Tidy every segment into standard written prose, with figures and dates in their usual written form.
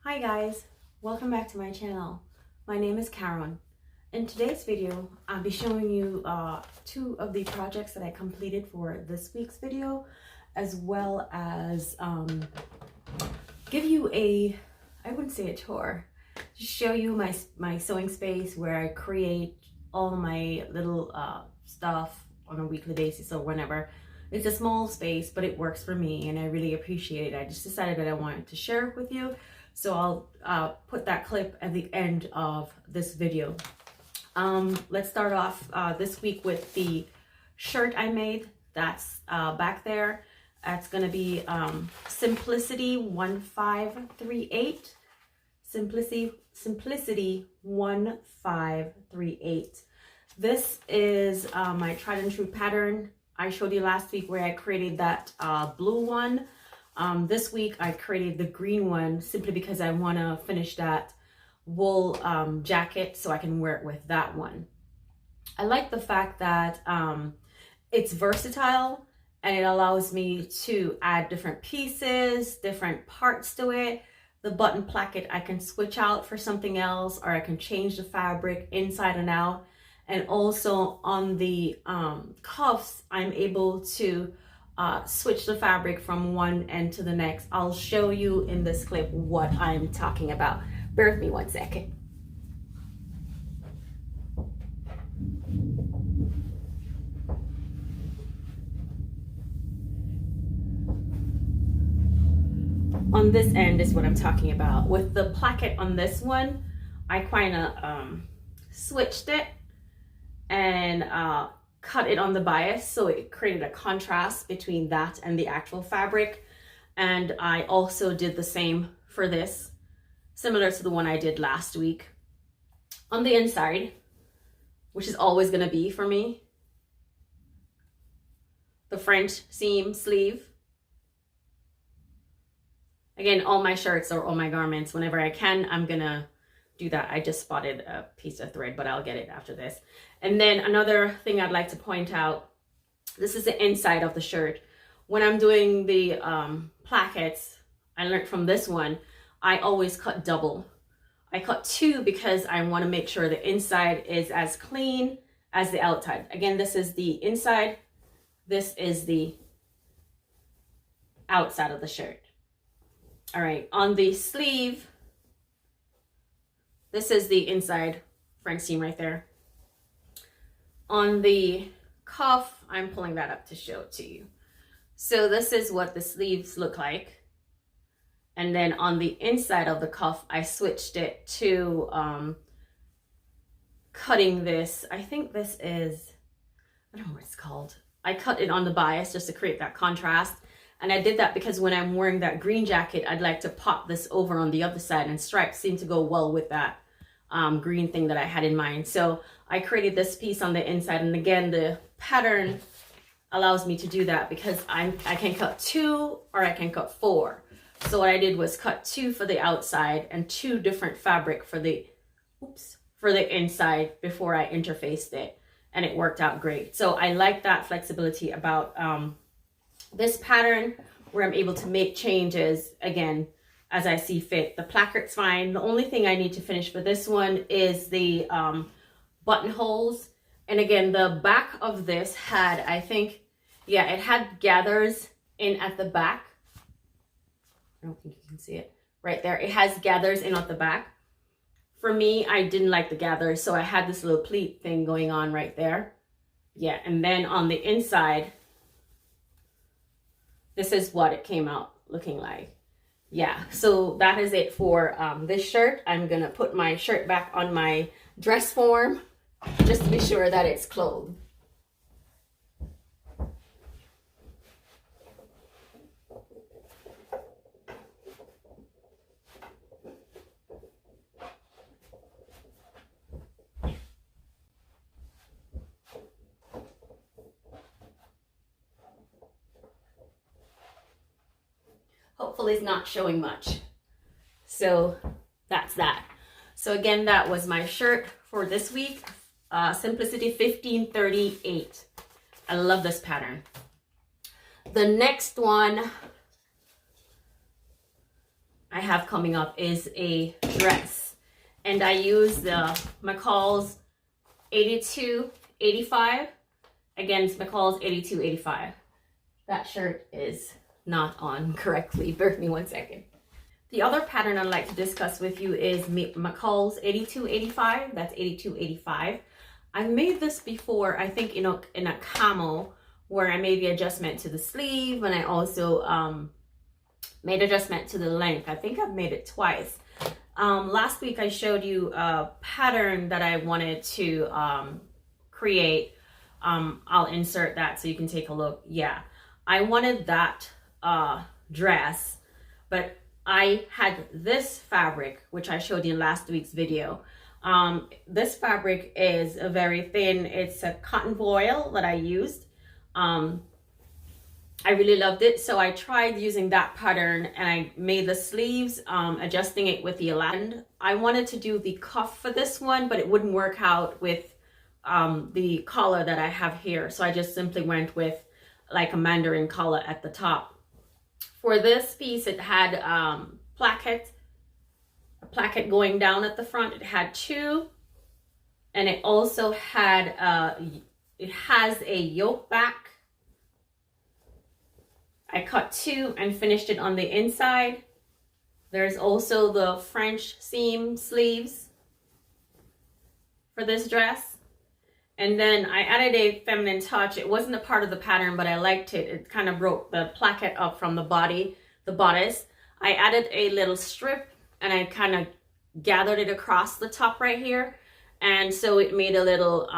Hi guys, welcome back to my channel. My name is Karen. In today's video, I'll be showing you two of the projects that I completed for this week's video, as well as give you I wouldn't say a tour, just show you my sewing space where I create all my little stuff on a weekly basis or whenever. It's a small space, but it works for me and I really appreciate it. I just decided that I wanted to share it with you. So I'll put that clip at the end of this video. Let's start off this week with the shirt I made. That's back there. That's gonna be Simplicity 1538. Simplicity 1538. This is my tried and true pattern. I showed you last week where I created that blue one. This week I created the green one simply because I want to finish that wool jacket so I can wear it with that one. I like the fact that it's versatile and it allows me to add different pieces, different parts to it. The button placket I can switch out for something else, or I can change the fabric inside and out. And also on the cuffs, I'm able to switch the fabric from one end to the next. I'll show you in this clip what I'm talking about. Bear with me one second. On this end is what I'm talking about. With the placket on this one, I kind of switched it and cut it on the bias, so it created a contrast between that and the actual fabric. And I also did the same for this, similar to the one I did last week. On the inside, which is always going to be for me, the French seam sleeve. Again, all my shirts or all my garments, whenever I can, I'm gonna do that. I just spotted a piece of thread, but I'll get it after this. And then another thing I'd like to point out, this is the inside of the shirt. When I'm doing the plackets, I learned from this one, I always cut double. I cut two because I want to make sure the inside is as clean as the outside. Again, this is the inside, this is the outside of the shirt. All right, on the sleeve, this is the inside French seam right there. On the cuff, I'm pulling that up to show it to you. So this is what the sleeves look like. And then on the inside of the cuff, I switched it to cutting this. I think this is, I don't know what it's called. I cut it on the bias just to create that contrast. And I did that because when I'm wearing that green jacket, I'd like to pop this over on the other side, and stripes seem to go well with that green thing that I had in mind. So I created this piece on the inside, and again, the pattern allows me to do that because I can cut two or I can cut four. So what I did was cut two for the outside and two different fabric for the inside before I interfaced it, and it worked out great. So I like that flexibility about this pattern, where I'm able to make changes again as I see fit. The placard's fine. The only thing I need to finish for this one is the buttonholes. And again, the back of this had, I think, yeah, it had gathers in at the back. I don't think you can see it right there. It has gathers in at the back. For me, I didn't like the gathers, so I had this little pleat thing going on right there. Yeah, and then on the inside, this is what it came out looking like. Yeah, so that is it for this shirt. I'm gonna put my shirt back on my dress form just to be sure that it's clothed. Hopefully it's not showing much. So that's that. So again, that was my shirt for this week, Simplicity 1538. I love this pattern. The next one I have coming up is a dress. And I use the McCall's 8285 against McCall's 8285. That shirt is not on correctly. Bear with me 1 second. The other pattern I'd like to discuss with you is McCall's 8285. That's 8285. I've made this before, I think in a camo, where I made the adjustment to the sleeve, and I also made adjustment to the length. I think I've made it twice. Last week I showed you a pattern that I wanted to create. I'll insert that so you can take a look. Yeah, I wanted that dress, but I had this fabric, which I showed you in last week's video. This fabric is a very thin, it's a cotton voile that I used. I really loved it, so I tried using that pattern and I made the sleeves, adjusting it with the elastic. I wanted to do the cuff for this one, but it wouldn't work out with the collar that I have here, so I just simply went with like a mandarin collar at the top. For this piece, it had a placket going down at the front. It had two, and it also had it has a yoke back. I cut two and finished it on the inside. There's also the French seam sleeves for this dress. And then I added a feminine touch. It wasn't a part of the pattern, but I liked it. It kind of broke the placket up from the bodice. I added a little strip and I kind of gathered it across the top right here. And so it made a little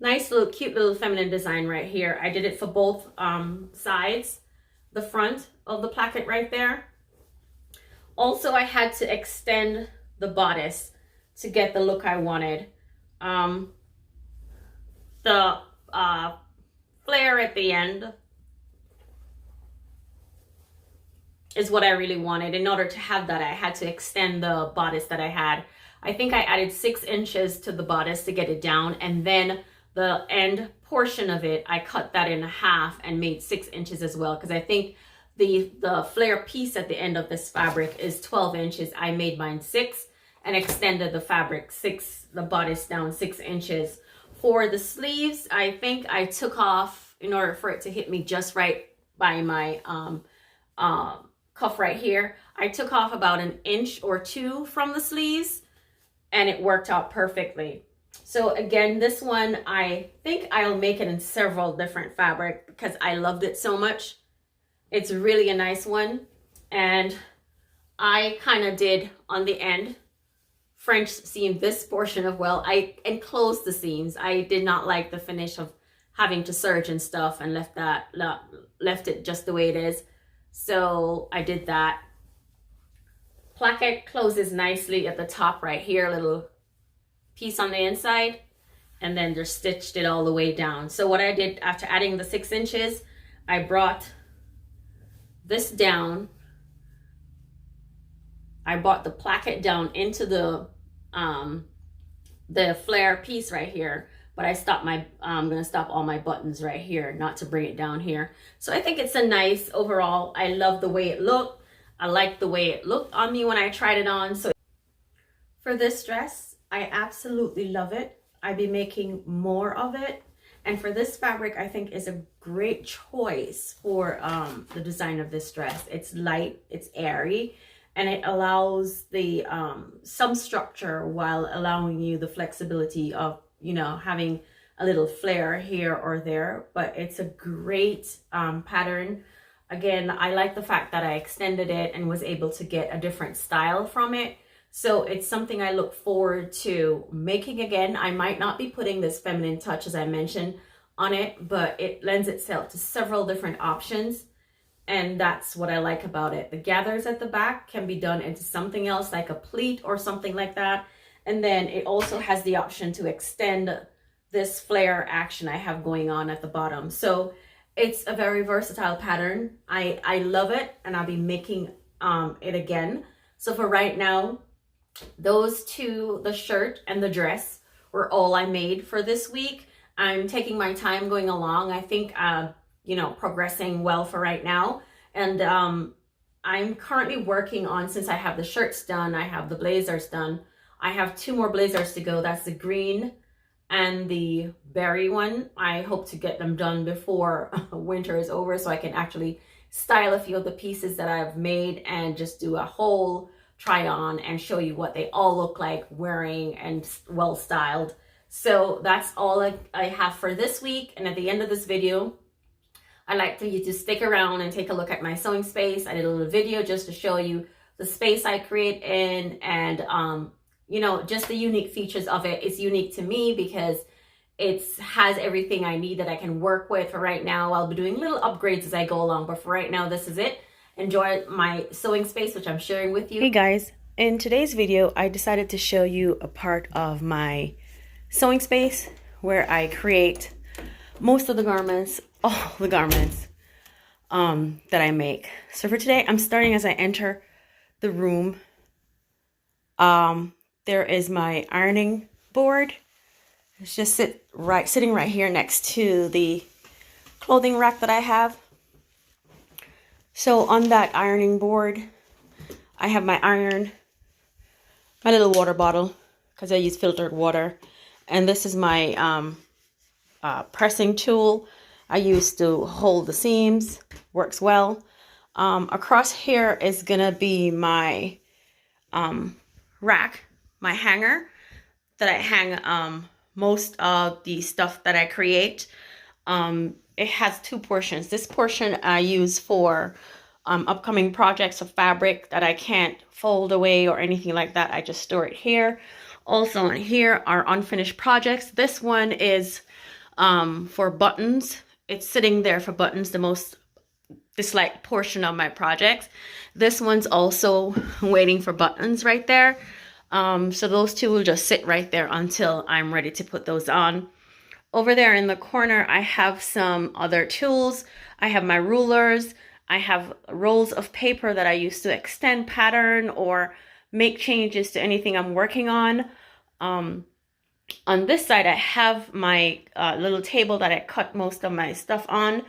nice little cute little feminine design right here. I did it for both sides, the front of the placket right there. Also, I had to extend the bodice to get the look I wanted. The flare at the end is what I really wanted. In order to have that, I had to extend the bodice that I had. I think I added 6 inches to the bodice to get it down, and then the end portion of it, I cut that in half and made 6 inches as well, because I think the flare piece at the end of this fabric is 12 inches. I made mine 6 and extended the fabric the bodice down 6 inches. For the sleeves, I think I took off, in order for it to hit me just right by my cuff right here, I took off about 1 inch or 2 from the sleeves, and it worked out perfectly. So again, this one, I think I'll make it in several different fabric because I loved it so much. It's really a nice one. And I kind of did on the end French seam this portion of, well, I enclosed the seams. I did not like the finish of having to serge and stuff and left it just the way it is. So I did that. Placket closes nicely at the top right here, a little piece on the inside, and then just stitched it all the way down. So what I did after adding the 6 inches, I brought this down. I brought the placket down into the flare piece right here, but I'm gonna stop all my buttons right here, not to bring it down here. So I think it's a nice overall. I love the way it looked. I like the way it looked on me when I tried it on. So for this dress, I absolutely love it. I'll be making more of it. And for this fabric, I think is a great choice for the design of this dress. It's light, it's airy, and it allows the some structure while allowing you the flexibility of, you know, having a little flare here or there. But it's a great pattern. Again, I like the fact that I extended it and was able to get a different style from it. So it's something I look forward to making again. I might not be putting this feminine touch, as I mentioned, on it, but it lends itself to several different options. And that's what I like about it. The gathers at the back can be done into something else like a pleat or something like that. And then it also has the option to extend this flare action I have going on at the bottom. So it's a very versatile pattern. I love it, and I'll be making it again. So for right now, those two, the shirt and the dress, were all I made for this week. I'm taking my time going along. I think, you know, progressing well for right now. And I'm currently working on, since I have the shirts done, I have the blazers done. I have 2 more blazers to go. That's the green and the berry one. I hope to get them done before winter is over so I can actually style a few of the pieces that I've made and just do a whole try on and show you what they all look like wearing and well styled. So that's all I have for this week. And at the end of this video, I'd like for you to stick around and take a look at my sewing space. I did a little video just to show you the space I create in and you know, just the unique features of it. It's unique to me because it has everything I need that I can work with. For right now, I'll be doing little upgrades as I go along, but for right now, this is it. Enjoy my sewing space, which I'm sharing with you. Hey guys, in today's video, I decided to show you a part of my sewing space where I create most of the garments, all the garments that I make. So for today, I'm starting as I enter the room. There is my ironing board. It's just sitting right here next to the clothing rack that I have. So on that ironing board, I have my iron, my little water bottle, because I use filtered water. And this is my pressing tool I use to hold the seams. Works well. Across here is gonna be my rack, my hanger that I hang most of the stuff that I create. It has 2 portions. This portion I use for upcoming projects of fabric that I can't fold away or anything like that. I just store it here. Also in here are unfinished projects. This one is for buttons. It's sitting there for buttons, this like portion of my projects. This one's also waiting for buttons right there. So those 2 will just sit right there until I'm ready to put those on. Over there in the corner, I have some other tools. I have my rulers. I have rolls of paper that I use to extend pattern or make changes to anything I'm working on. On this side, I have my little table that I cut most of my stuff on.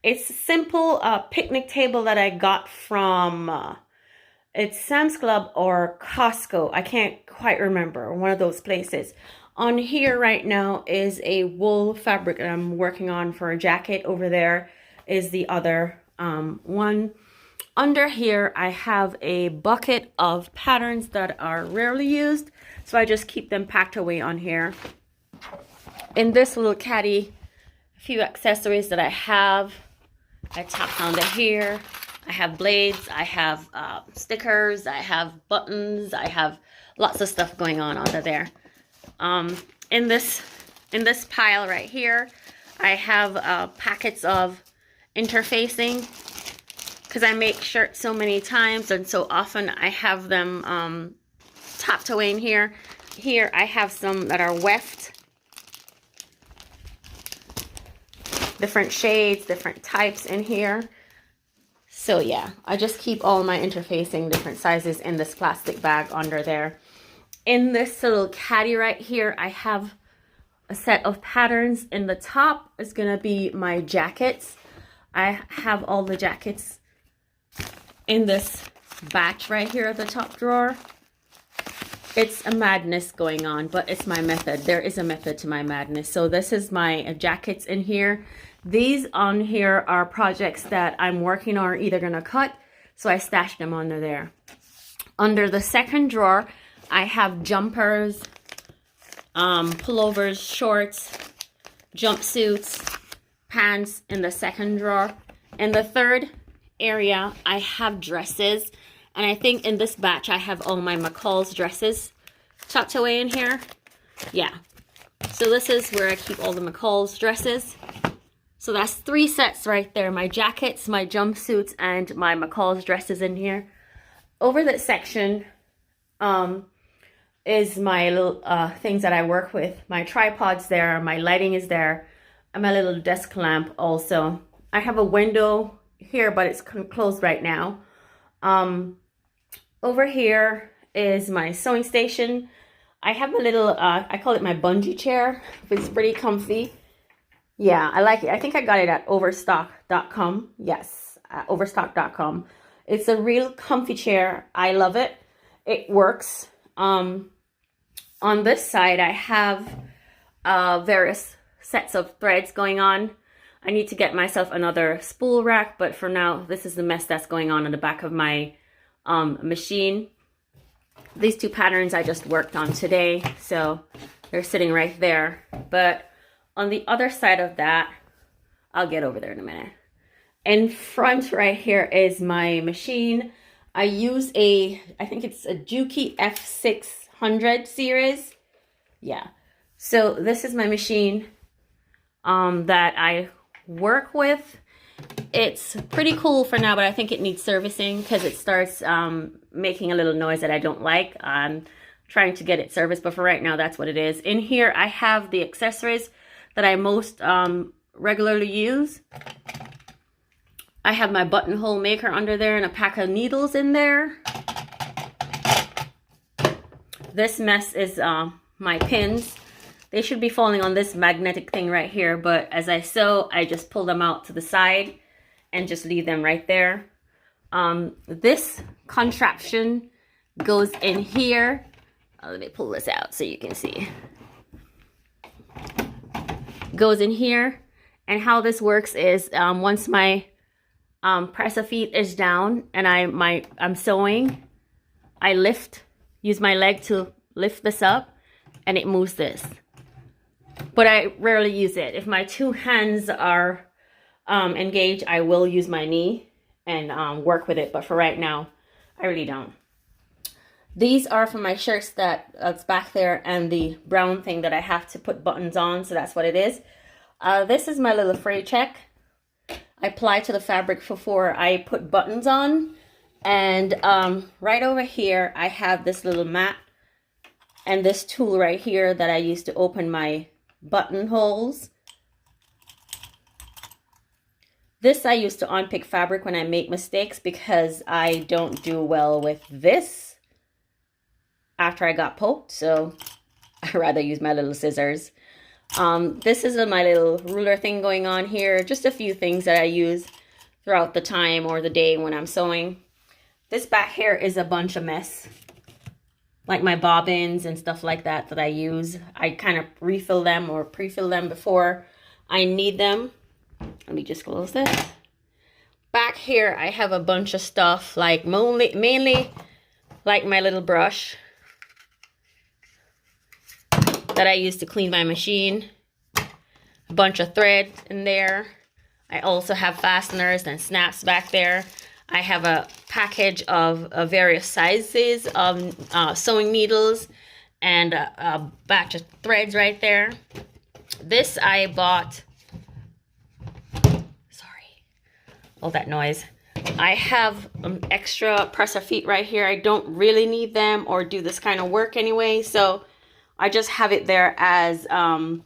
It's a simple picnic table that I got from it's Sam's Club or Costco. I can't quite remember, one of those places. On here right now is a wool fabric that I'm working on for a jacket. Over there is the other one. Under here, I have a bucket of patterns that are rarely used, so I just keep them packed away on here. In this little caddy, a few accessories that I have. I tapped under here. I have blades, I have stickers, I have buttons, I have lots of stuff going on under there. In this pile right here, I have packets of interfacing because I make shirts so many times and so often I have them tucked away in here. Here I have some that are weft, different shades, different types in here. So yeah, I just keep all my interfacing different sizes in this plastic bag under there. In this little caddy right here, I have a set of patterns. In the top is gonna be my jackets. I have all the jackets in this batch right here at the top drawer. It's a madness going on, but it's my method. There is a method to my madness. So this is my jackets in here. These on here are projects that I'm working on or either gonna cut, so I stashed them under there. Under the second drawer, I have jumpers, pullovers, shorts, jumpsuits, pants in the second drawer. In the third area, I have dresses, and I think in this batch I have all my McCall's dresses tucked away in here. Yeah, so this is where I keep all the McCall's dresses. So that's 3 sets right there. My jackets, my jumpsuits, and my McCall's dresses in here. Over that section is my little things that I work with. My tripod's there, my lighting is there, and my little desk lamp also. I have a window here, but it's closed right now. Over here is my sewing station. I have a little, I call it my bungee chair. It's pretty comfy. Yeah, I like it. I think I got it at overstock.com. Yes, overstock.com. It's a real comfy chair. I love it. It works. On this side, I have various sets of threads going on. I need to get myself another spool rack, but for now, this is the mess that's going on the back of my machine. These two patterns I just worked on today, so they're sitting right there. But on the other side of that, I'll get over there in a minute. In front right here is my machine. I use I think it's a Juki F600 series. Yeah. So this is my machine that I work with. It's pretty cool for now, but I think it needs servicing because it starts making a little noise that I don't like. I'm trying to get it serviced, but for right now, that's what it is. In here, I have the accessories that I most regularly use. I have my buttonhole maker under there and a pack of needles in there. This mess is my pins. They should be falling on this magnetic thing right here, but as I sew, I just pull them out to the side and just leave them right there. This contraption goes in here. Let me pull this out so you can see. Goes in here, and how this works is once my press-a-feet is down and I'm sewing, I use my leg to lift this up, and it moves this. But I rarely use it. If my two hands are engaged, I will use my knee and work with it. But for right now, I really don't. These are for my shirts that's back there, and the brown thing that I have to put buttons on. So that's what it is. This is my little fray check. I apply to the fabric before I put buttons on. And right over here, I have this little mat and this tool right here that I use to open my buttonholes. This I use to unpick fabric when I make mistakes because I don't do well with this after I got poked, so I rather use my little scissors. This is my little ruler thing going on here. Just a few things that I use throughout the time or the day when I'm sewing. This back here is a bunch of mess, like my bobbins and stuff like that I use. I kind of refill them or pre-fill them before I need them. Let me just close this. Back here, I have a bunch of stuff, like mainly like my little brush that I use to clean my machine. A bunch of thread in there. I also have fasteners and snaps back there. I have a package of various sizes of sewing needles and a batch of threads right there. This I bought. Sorry, all that noise. I have extra presser feet right here. I don't really need them or do this kind of work anyway, so I just have it there as a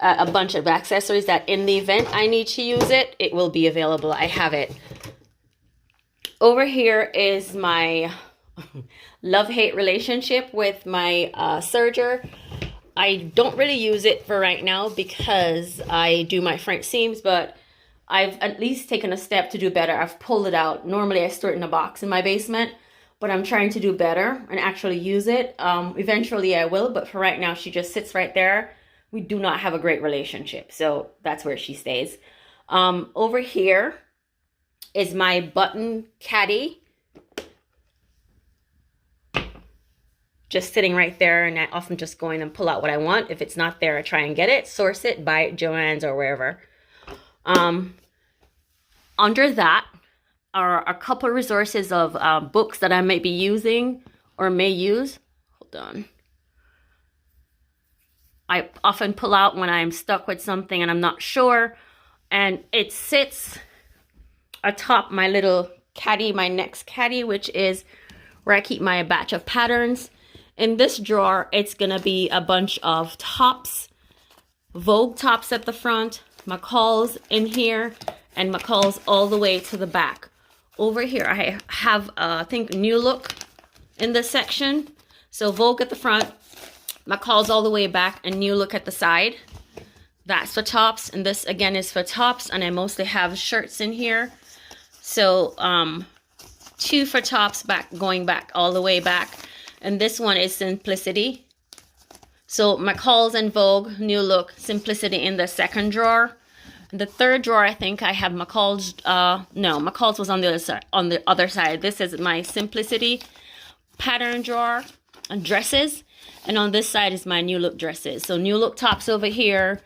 bunch of accessories that in the event I need to use it, it will be available. I have it. Over here is my love-hate relationship with my serger. I don't really use it for right now because I do my French seams, but I've at least taken a step to do better. I've pulled it out. Normally I store it in a box in my basement, but I'm trying to do better and actually use it. Eventually I will, but for right now she just sits right there. We do not have a great relationship, so that's where she stays. Over here is my button caddy. Just sitting right there, and I often just go in and pull out what I want. If it's not there, I try and get it, source it, buy it, Joann's or wherever. Under that are a couple of resources of books that I may be using or may use. Hold on. I often pull out when I'm stuck with something and I'm not sure. And it sits atop my little caddy, my next caddy, which is where I keep my batch of patterns. In this drawer, it's going to be a bunch of tops, Vogue tops at the front, McCall's in here, and McCall's all the way to the back. Over here, I have, I think, New Look in this section. So Vogue at the front, McCall's all the way back, and New Look at the side. That's for tops, and this again is for tops, and I mostly have shirts in here. So two for tops back, going back all the way back. And this one is Simplicity. So McCall's En Vogue, New Look, Simplicity in the second drawer. In the third drawer, I think I have McCall's, no, McCall's was on the other side. This is my Simplicity pattern drawer and dresses. And on this side is my New Look dresses. So New Look tops over here,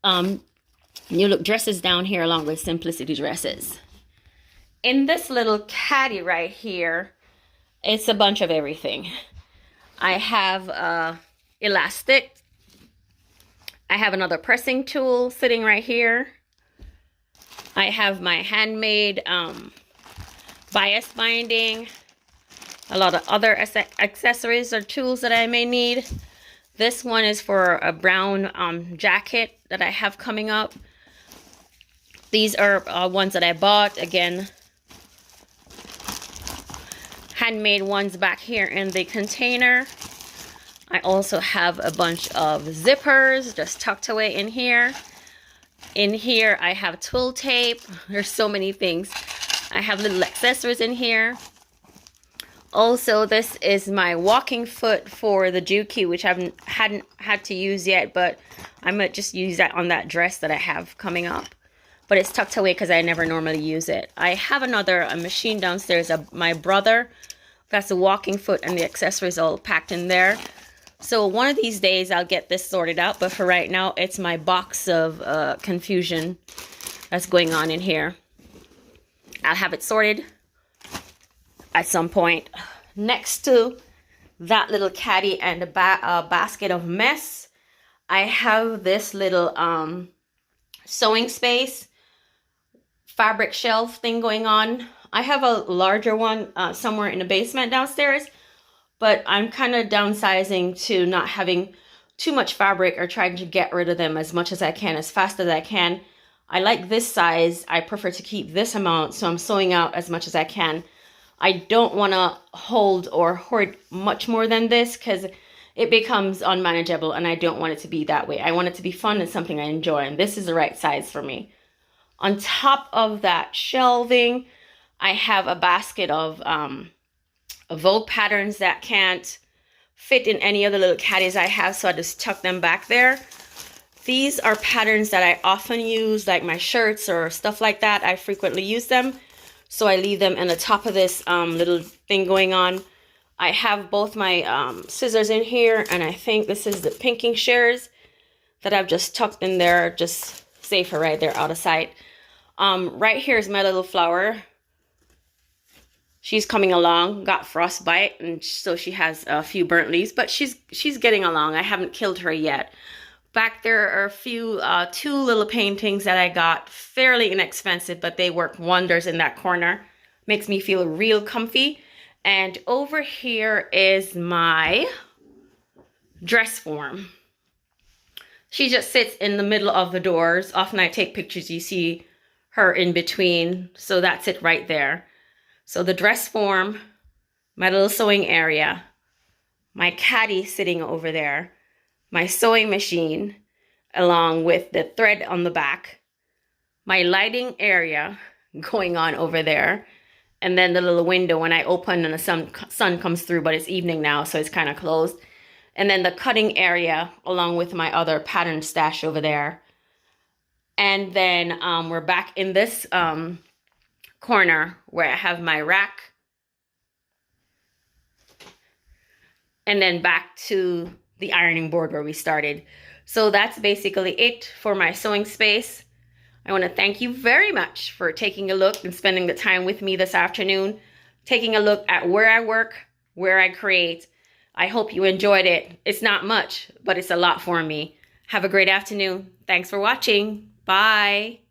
New Look dresses down here along with Simplicity dresses. In this little caddy right here, it's a bunch of everything. I have elastic. I have another pressing tool sitting right here. I have my handmade bias binding. A lot of other accessories or tools that I may need. This one is for a brown jacket that I have coming up. These are ones that I bought. Again, handmade ones back here in the container. I also have a bunch of zippers just tucked away in here. In here, I have twill tape. There's so many things. I have little accessories in here. Also, this is my walking foot for the Juki, which I hadn't had to use yet, but I might just use that on that dress that I have coming up. But it's tucked away because I never normally use it. I have another machine downstairs, my brother. That's a walking foot and the accessories all packed in there. So one of these days I'll get this sorted out, but for right now, it's my box of confusion that's going on in here. I'll have it sorted at some point. Next to that little caddy and a basket of mess, I have this little sewing space fabric shelf thing going on. I have a larger one somewhere in the basement downstairs, but I'm kind of downsizing to not having too much fabric or trying to get rid of them as much as I can, as fast as I can. I like this size. I prefer to keep this amount, so I'm sewing out as much as I can. I don't want to hold or hoard much more than this because it becomes unmanageable, and I don't want it to be that way. I want it to be fun and something I enjoy, and this is the right size for me. On top of that shelving, I have a basket of Vogue patterns that can't fit in any of the little caddies I have, so I just tuck them back there. These are patterns that I often use, like my shirts or stuff like that. I frequently use them. So I leave them in the top of this little thing going on. I have both my scissors in here, and I think this is the pinking shears that I've just tucked in there, just safer right there out of sight. Right here is my little flower. She's coming along, got frostbite, and so she has a few burnt leaves, but she's getting along. I haven't killed her yet. Back there are a few, two little paintings that I got, fairly inexpensive, but they work wonders in that corner. Makes me feel real comfy. And over here is my dress form. She just sits in the middle of the doors. Often I take pictures, you see her in between. So that's it right there. So the dress form, my little sewing area, my caddy sitting over there, my sewing machine, along with the thread on the back, my lighting area going on over there, and then the little window when I open and the sun comes through, but it's evening now, so it's kind of closed. And then the cutting area along with my other pattern stash over there. And then we're back in this corner where I have my rack. And then back to the ironing board where we started. So that's basically it for my sewing space. I want to thank you very much for taking a look and spending the time with me this afternoon, taking a look at where I work, where I create. I hope you enjoyed it. It's not much, but it's a lot for me. Have a great afternoon. Thanks for watching. Bye.